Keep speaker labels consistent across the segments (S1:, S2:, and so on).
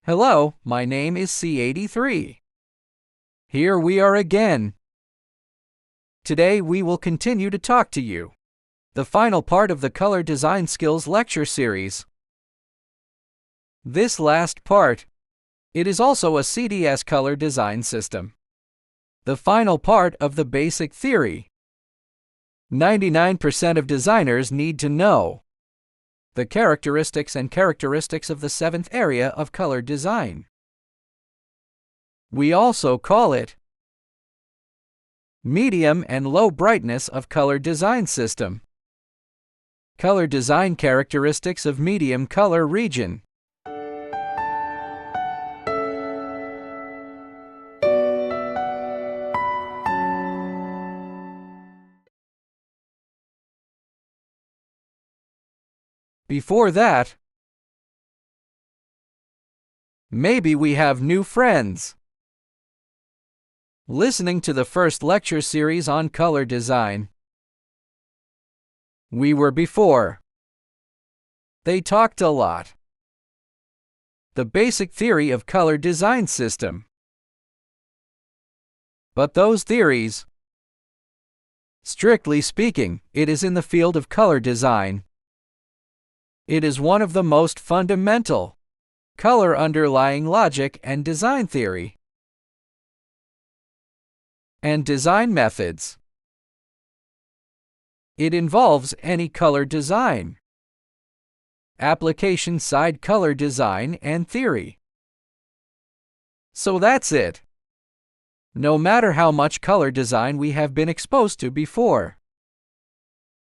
S1: Hello, my name is C83. Here we are again. Today we will continue to talk to you. The final part of the Color Design Skills lecture series. This last part, it is also a CDS color design system. The final part of the basic theory. 99% of designers need to know the characteristics of the seventh area of color design. We also call it medium and low brightness of color design system. Color design characteristics of medium color region. Before that, maybe we have new friends. Listening to the first lecture series on color design, we were before. They talked a lot. The basic theory of color design system. But those theories, strictly speaking, it is in the field of color design. It is one of the most fundamental color underlying logic and design theory and design methods. It involves any color design, application side color design and theory. So that's it. No matter how much color design we have been exposed to before,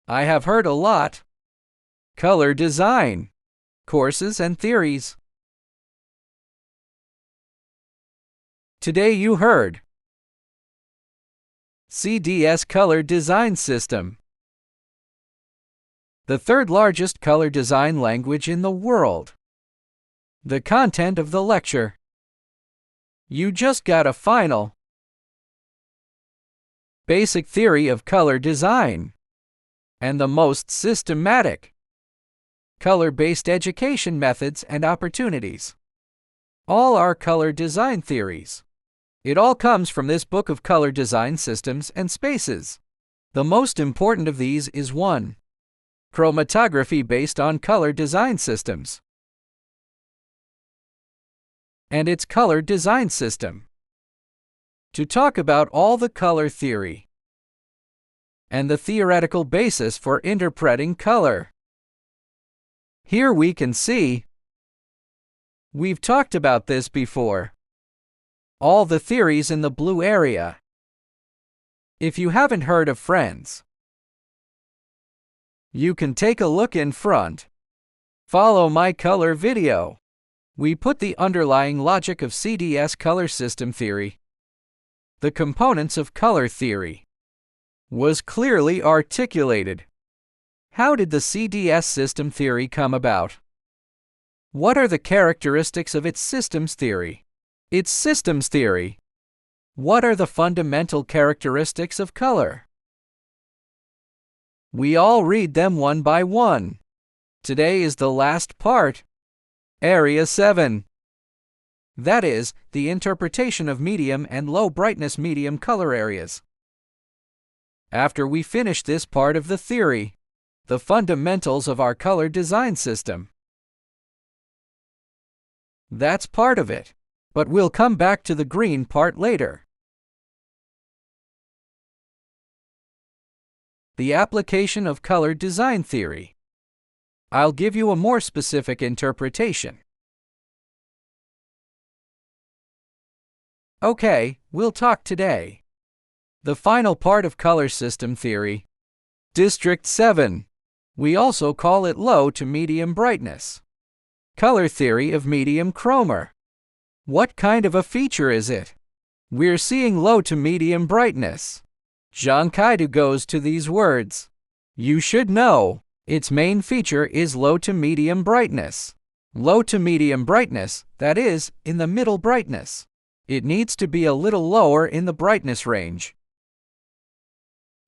S1: I have heard a lot color design courses and theories. Today you heard CDS color design system, the third largest color design language in the world. The content of the lecture. You just got a final basic theory of color design and the most systematic color-based education methods and opportunities. All are color design theories. It all comes from this book of color design systems and spaces. The most important of these is 1. Chromatography based on color design systems and its color design system. To talk about all the color theory and the theoretical basis for interpreting color. Here we can see, we've talked about this before, all the theories in the blue area. If you haven't heard of Friends, you can take a look in front. Follow my color video. We put the underlying logic of CDS color system theory. The components of color theory was clearly articulated. How did the CDS system theory come about? What are the characteristics of its systems theory? Its systems theory. What are the fundamental characteristics of color? We all read them one by one. Today is the last part. Area 7. That is, the interpretation of medium and low brightness medium color areas. After we finish this part of the theory, the fundamentals of our color design system. That's part of it, but we'll come back to the green part later. The application of color design theory. I'll give you a more specific interpretation. Okay, we'll talk today. The final part of color system theory. District 7. We also call it low to medium brightness. Color theory of medium chroma. What kind of a feature is it? We're seeing low to medium brightness. Jean Kaidu goes to these words. You should know, its main feature is low to medium brightness. Low to medium brightness, that is, in the middle brightness. It needs to be a little lower in the brightness range.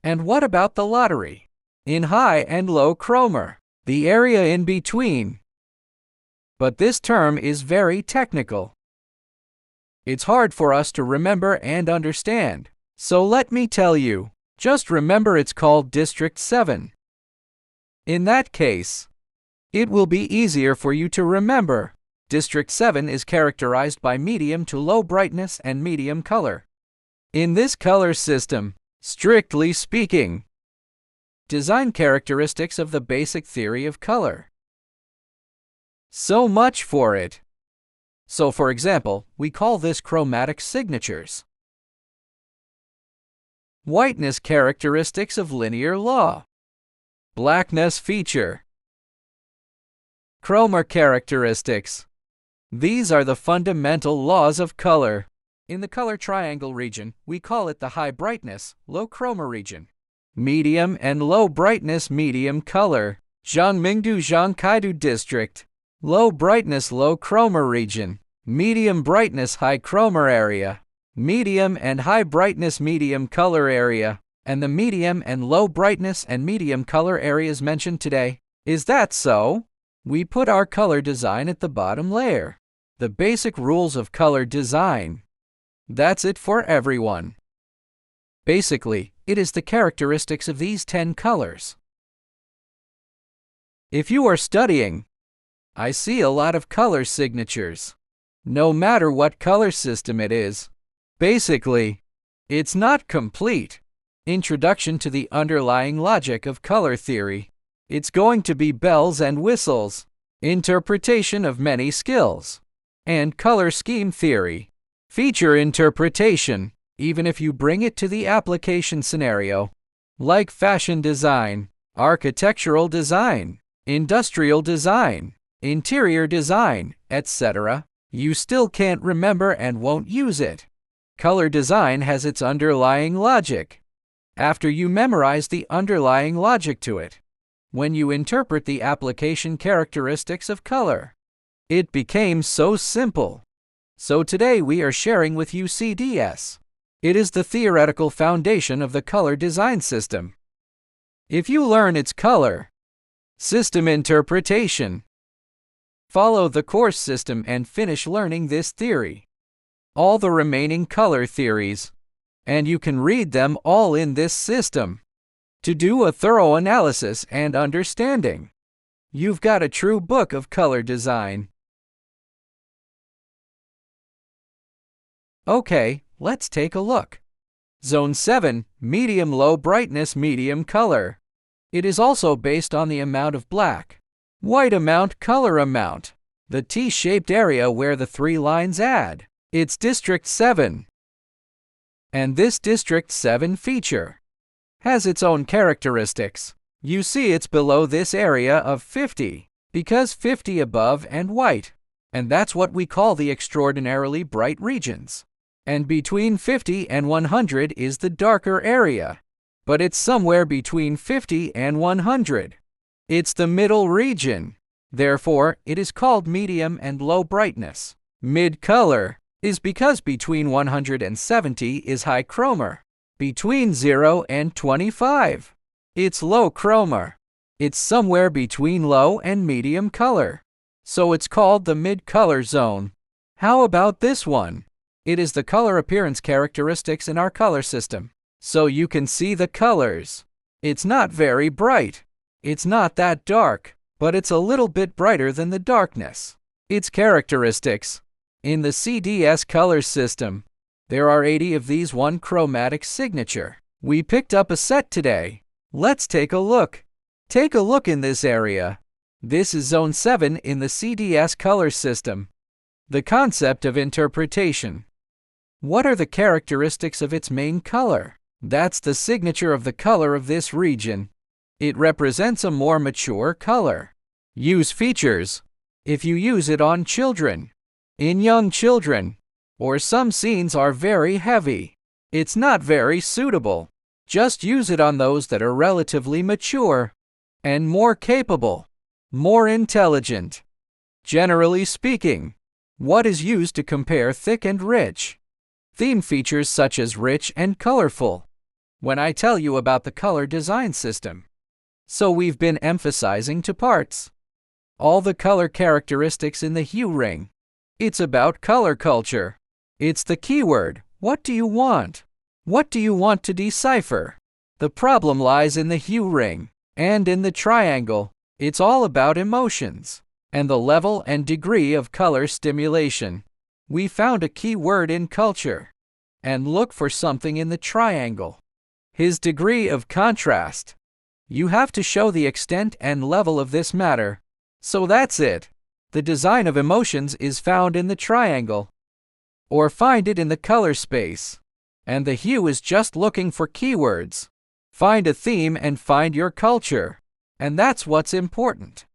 S1: And what about the lottery? In high and low chroma, the area in between. but this term is very technical. It's hard for us to remember and understand, so let me tell you. Just remember it's called District 7. In that case, it will be easier for you to remember. District 7 is characterized by medium to low brightness and medium color. In this color system, strictly speaking, design characteristics of the basic theory of color. So much for it. So for example, we call this chromatic signatures. Whiteness characteristics of linear law. Blackness feature. Chroma characteristics. These are the fundamental laws of color. In the color triangle region, we call it the high brightness, low chroma region. Medium and low brightness, medium color. Zhangmingdu Zhangkaidu district. Low brightness, low chroma region. Medium brightness, high chroma area. Medium and high brightness, medium color area. And the medium and low brightness and medium color areas mentioned today. Is that so? We put our color design at the bottom layer. The basic rules of color design. That's it for everyone. Basically, it is the characteristics of these 10 colors. If you are studying, I see a lot of color signatures. No matter what color system it is. Basically, it's not complete. Introduction to the underlying logic of color theory. It's going to be bells and whistles, interpretation of many skills, and color scheme theory. Feature interpretation, even if you bring it to the application scenario, like fashion design, architectural design, industrial design, interior design, etc., you still can't remember and won't use it. Color design has its underlying logic. After you memorize the underlying logic to it, when you interpret the application characteristics of color, it became so simple. So today we are sharing with you CDS. It is the theoretical foundation of the color design system. If you learn its color system interpretation, follow the course system and finish learning this theory, all the remaining color theories, and you can read them all in this system. To do a thorough analysis and understanding, you've got a true book of color design. Okay, let's take a look. Zone 7, medium low brightness, medium color. It is also based on the amount of black, white amount, color amount, the T-shaped area where the 3 lines add. It's District 7. And this District 7 feature has its own characteristics. You see it's below this area of 50, because 50 above and white, and that's what we call the extraordinarily bright regions. And between 50 and 100 is the darker area, but it's somewhere between 50 and 100. It's the middle region. Therefore, it is called medium and low brightness. Mid-color is because between 100 and 70 is high chroma. Between 0 and 25, it's low chroma. It's somewhere between low and medium color. So it's called the mid-color zone. How about this one? It is the color appearance characteristics in our color system. So you can see the colors. It's not very bright. It's not that dark, but it's a little bit brighter than the darkness. Its characteristics. In the CDS color system, there are 80 of these one chromatic signature. We picked up a set today. Let's take a look. Take a look in this area. This is Zone 7 in the CDS color system. The concept of interpretation. What are the characteristics of its main color? That's the signature of the color of this region. It represents a more mature color. Use features. If you use it on children, in young children, or some scenes are very heavy, it's not very suitable. Just use it on those that are relatively mature and more capable, more intelligent. Generally speaking, what is used to compare thick and rich? Theme features such as rich and colorful. When I tell you about the color design system. So we've been emphasizing 2 parts. all the color characteristics in the hue ring. It's about color culture. It's the keyword. What do you want? What do you want to decipher? The problem lies in the hue ring and in the triangle. It's all about emotions and the level and degree of color stimulation. We found a key word in culture and look for something in the triangle. His degree of contrast. You have to show the extent and level of this matter. So that's it. The design of emotions is found in the triangle. Or find it in the color space. And the hue is just looking for keywords. Find a theme and find your culture. And that's what's important.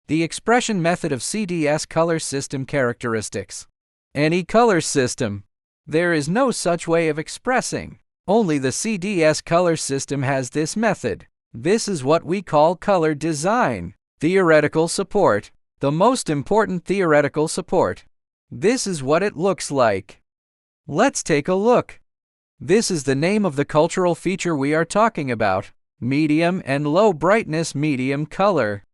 S1: The expression method of CDS color system characteristics. Any color system. There is no such way of expressing. Only the CDS color system has this method. This is what we call color design. Theoretical support. The most important theoretical support. This is what it looks like. Let's take a look. This is the name of the cultural feature we are talking about. Medium and low brightness medium color.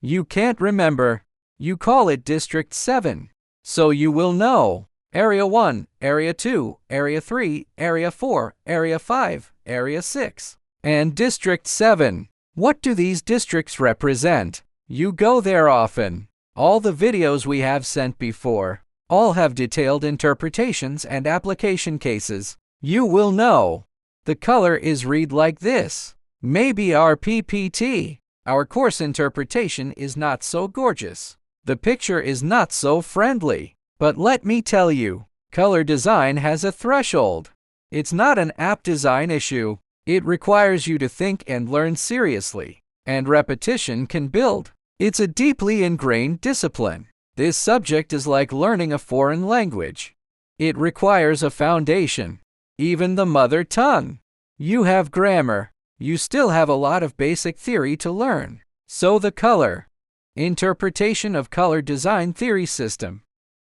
S1: You can't remember. You call it District 7. So you will know. Area 1, Area 2, Area 3, Area 4, Area 5, Area 6, and District 7. What do these districts represent? You go there often. All the videos we have sent before, all have detailed interpretations and application cases. You will know. The color is read like this. Maybe our PPT, our course interpretation is not so gorgeous. The picture is not so friendly. But let me tell you, color design has a threshold. It's not an app design issue. It requires you to think and learn seriously. And repetition can build. It's a deeply ingrained discipline. This subject is like learning a foreign language. It requires a foundation. Even the mother tongue. You have grammar. You still have a lot of basic theory to learn. So the color. Interpretation of color design theory system.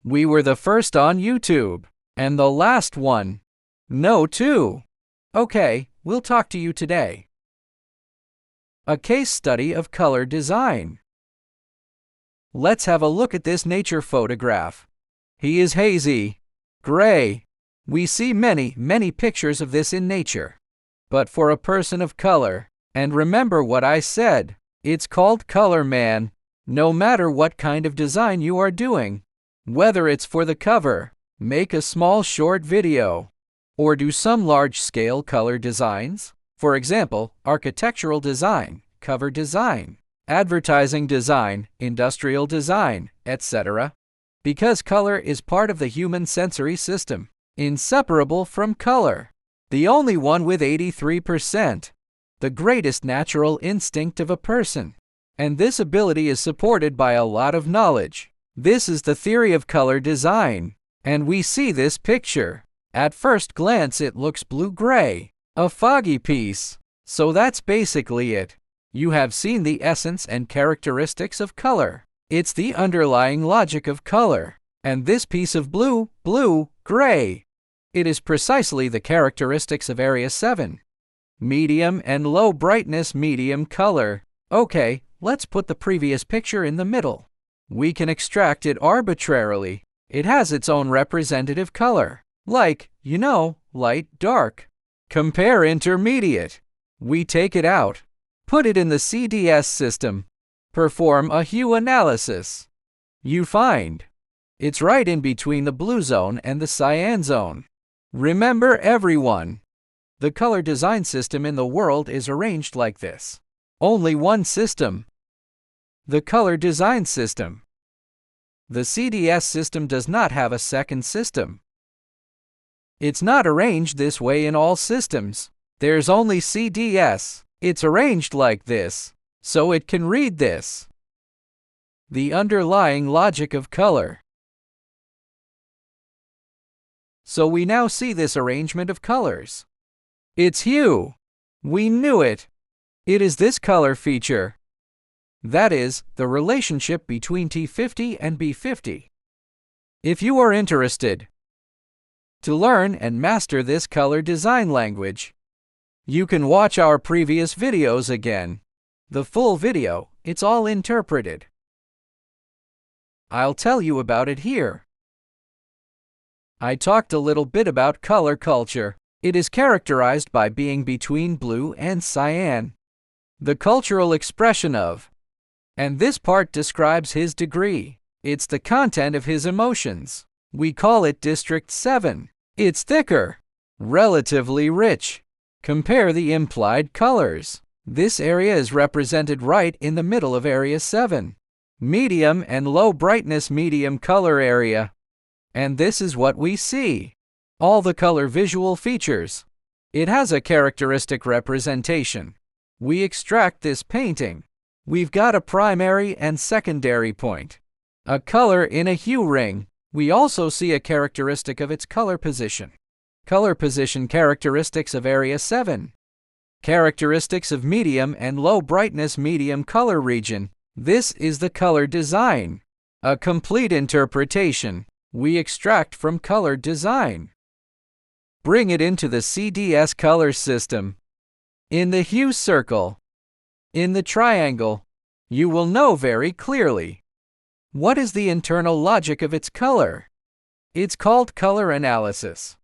S1: We were the first on YouTube. And the last one. No, too. Okay, we'll talk to you today. A case study of color design. Let's have a look at this nature photograph. He is hazy, gray. We see many pictures of this in nature. But for a person of color, and remember what I said, it's called color man. No matter what kind of design you are doing, whether it's for the cover, make a small short video, or do some large-scale color designs, for example, architectural design, cover design, advertising design, industrial design, etc. Because color is part of the human sensory system, inseparable from color. The only one with 83%. The greatest natural instinct of a person. And this ability is supported by a lot of knowledge. This is the theory of color design. And we see this picture. At first glance it looks blue-gray, a foggy piece. So that's basically it. You have seen the essence and characteristics of color. It's the underlying logic of color. And this piece of blue, gray. It is precisely the characteristics of Area 7. Medium and low brightness medium color. Okay, let's put the previous picture in the middle. We can extract it arbitrarily. It has its own representative color. Like, light, dark. Compare intermediate. We take it out. Put it in the CDS system. Perform a hue analysis. You find it's right in between the blue zone and the cyan zone. Remember everyone, the color design system in the world is arranged like this. Only one system. The color design system. The CDS system does not have a second system. It's not arranged this way in all systems. There's only CDS. It's arranged like this, so it can read this. The underlying logic of color. So we now see this arrangement of colors. It's hue. We knew it. It is this color feature. That is, the relationship between T50 and B50. If you are interested to learn and master this color design language, you can watch our previous videos again. The full video, it's all interpreted. I'll tell you about it here. I talked a little bit about color culture. It is characterized by being between blue and cyan. The cultural expression of. And this part describes his degree. It's the content of his emotions. We call it District 7. It's thicker. Relatively rich. Compare the implied colors. This area is represented right in the middle of Area 7. Medium and low brightness medium color area. And this is what we see. All the color visual features. It has a characteristic representation. We extract this painting. We've got a primary and secondary point. A color in a hue ring. We also see a characteristic of its color position. Color position characteristics of Area 7. Characteristics of medium and low brightness medium color region. This is the color design. A complete interpretation we extract from color design. Bring it into the CDS color system. In the hue circle, in the triangle, you will know very clearly. What is the internal logic of its color? It's called color analysis.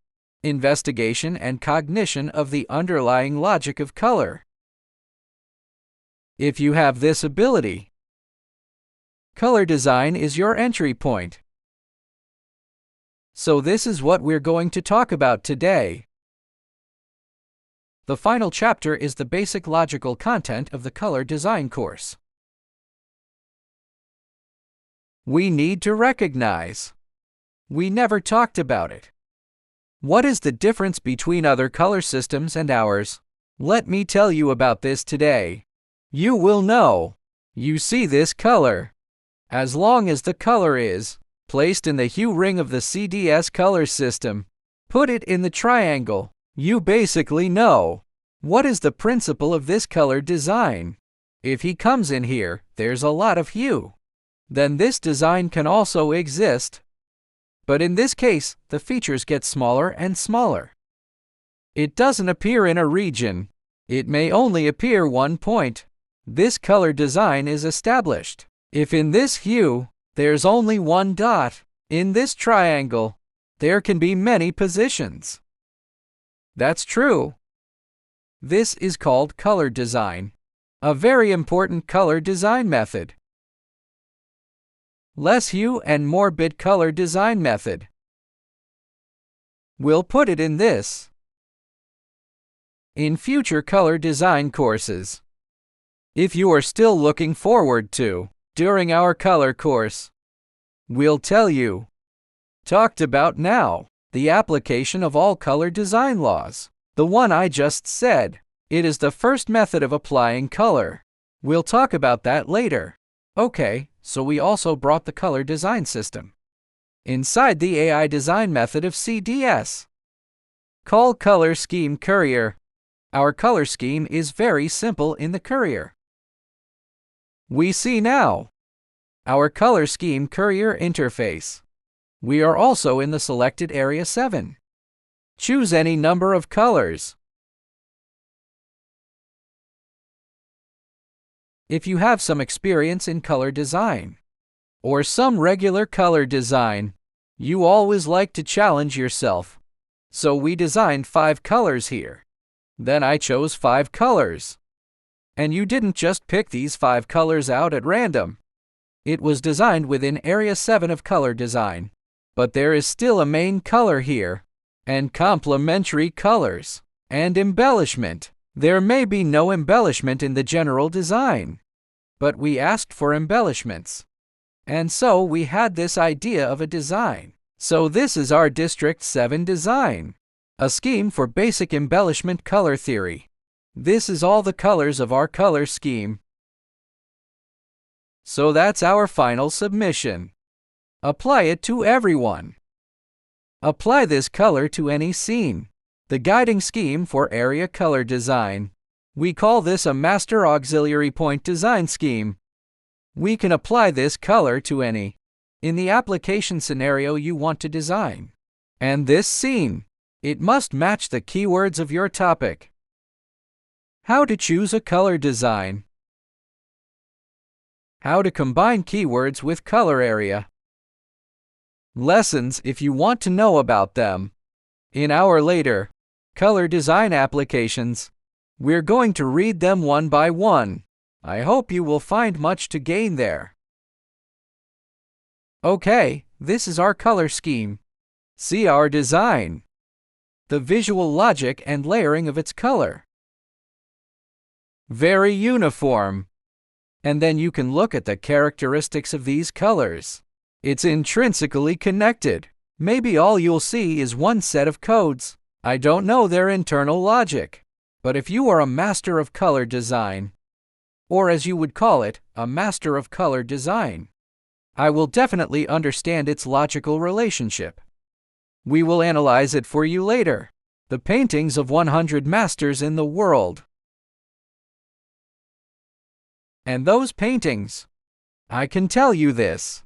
S1: Investigation and cognition of the underlying logic of color. If you have this ability, color design is your entry point. So this is what we're going to talk about today. The final chapter is the basic logical content of the color design course. We need to recognize. We never talked about it. What is the difference between other color systems and ours? Let me tell you about this today. You will know. You see this color. As long as the color is placed in the hue ring of the CDS color system, put it in the triangle, you basically know. What is the principle of this color design? If he comes in here, there's a lot of hue. Then this design can also exist. But in this case, the features get smaller and smaller. It doesn't appear in a region. It may only appear one point. This color design is established. If in this hue, there's only one dot, in this triangle, there can be many positions. That's true. This is called color design, a very important color design method. Less hue and more bit color design method. We'll put it in this. In future color design courses. If you are still looking forward to, during our color course, we'll tell you. Talked about now, the application of all color design laws. The one I just said. It is the first method of applying color. We'll talk about that later. Okay, so we also brought the color design system inside the AI design method of CDS. Call color scheme courier. Our color scheme is very simple in the courier. We see now our color scheme courier interface. We are also in the selected Area 7. Choose any number of colors. If you have some experience in color design, or some regular color design, you always like to challenge yourself. So we designed 5 colors here. Then I chose 5 colors. And you didn't just pick these 5 colors out at random. It was designed within Area 7 of color design. But there is still a main color here, and complementary colors, and embellishment. There may be no embellishment in the general design, but we asked for embellishments. And so we had this idea of a design. So this is our District 7 design, a scheme for basic embellishment color theory. This is all the colors of our color scheme. So that's our final submission. Apply it to everyone. Apply this color to any scene. The guiding scheme for area color design. We call this a master auxiliary point design scheme. We can apply this color to any in the application scenario you want to design. And this scene, it must match the keywords of your topic. How to choose a color design. How to combine keywords with color area. lessons if you want to know about them. In our later color design applications, we're going to read them one by one. I hope you will find much to gain there. Okay, this is our color scheme. See our design, the visual logic and layering of its color. Very uniform. And then you can look at the characteristics of these colors. It's intrinsically connected. Maybe all you'll see is one set of codes. I don't know their internal logic. But if you are a master of color design, or as you would call it, a master of color design, I will definitely understand its logical relationship. We will analyze it for you later. The paintings of 100 masters in the world. And those paintings, I can tell you this,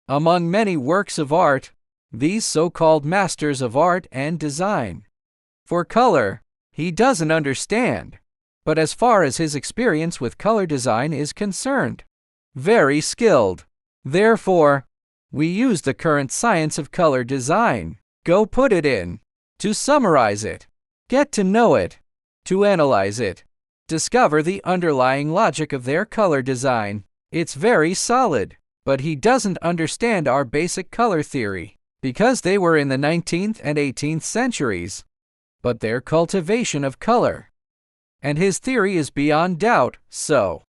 S1: among many works of art, these so-called masters of art and design, for color, he doesn't understand, but as far as his experience with color design is concerned, very skilled. Therefore, we use the current science of color design, go put it in, to summarize it, get to know it, to analyze it, discover the underlying logic of their color design. It's very solid, but he doesn't understand our basic color theory, because they were in the 19th and 18th centuries, but their cultivation of color. And his theory is beyond doubt, so.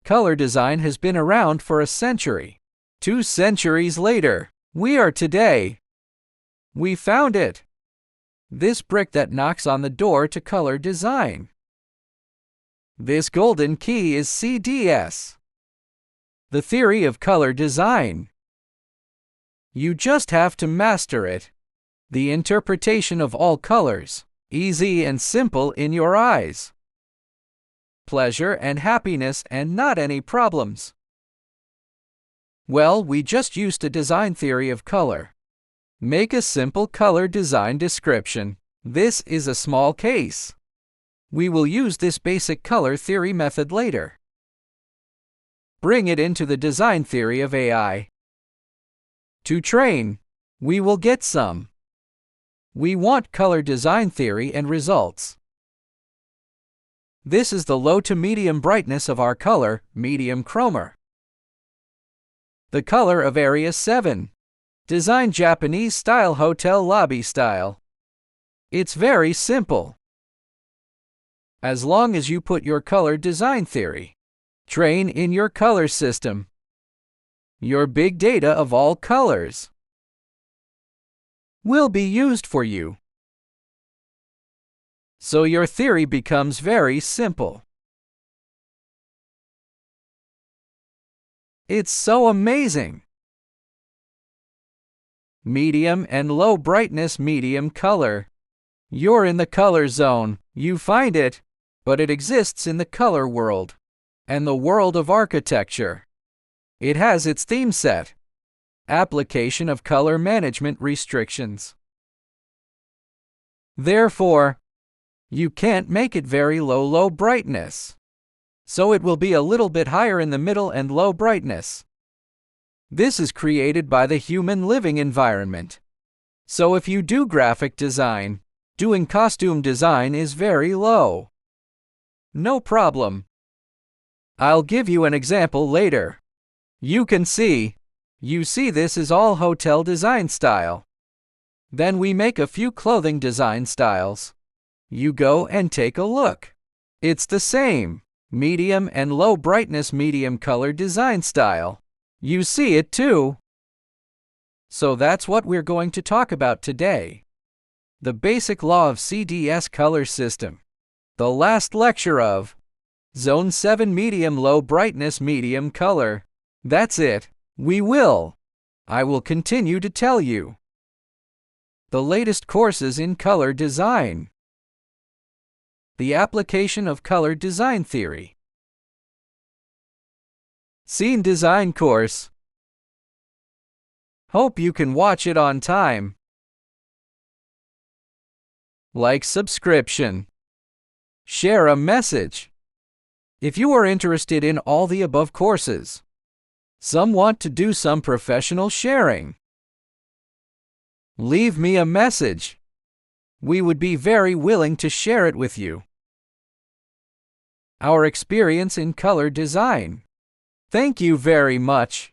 S1: Color design has been around for a century. 2 centuries later, we are today. We found it. This brick that knocks on the door to color design. This golden key is CDS. The theory of color design. You just have to master it. The interpretation of all colors, easy and simple in your eyes. Pleasure and happiness and not any problems. Well, we just used a design theory of color. Make a simple color design description. This is a small case. We will use this basic color theory method later. Bring it into the design theory of AI. To train, we will get some. We want color design theory and results. This is the low to medium brightness of our color, medium chroma. The color of Area7. Design Japanese style hotel lobby style. It's very simple. As long as you put your color design theory, train in your color system, your big data of all colors will be used for you. So your theory becomes very simple. It's so amazing. Medium and low brightness medium color. You're in the color zone, you find it, but it exists in the color world and the world of architecture. It has its theme set. Application of color management restrictions. Therefore, you can't make it very low brightness. So it will be a little bit higher in the middle and low brightness. This is created by the human living environment. So if you do graphic design, doing costume design is very low. No problem. I'll give you an example later. You see this is all hotel design style. Then we make a few clothing design styles. You go and take a look. It's the same, medium and low brightness medium color design style. You see it too. So that's what we're going to talk about today. The basic law of CDS color system. The last lecture of Zone 7 medium low brightness medium color. That's it. I will continue to tell you the latest courses in color design. The application of color design theory. Scene design course. Hope you can watch it on time. Like subscription. Share a message. If you are interested in all the above courses, some want to do some professional sharing. Leave me a message. We would be very willing to share it with you. Our experience in color design. Thank you very much.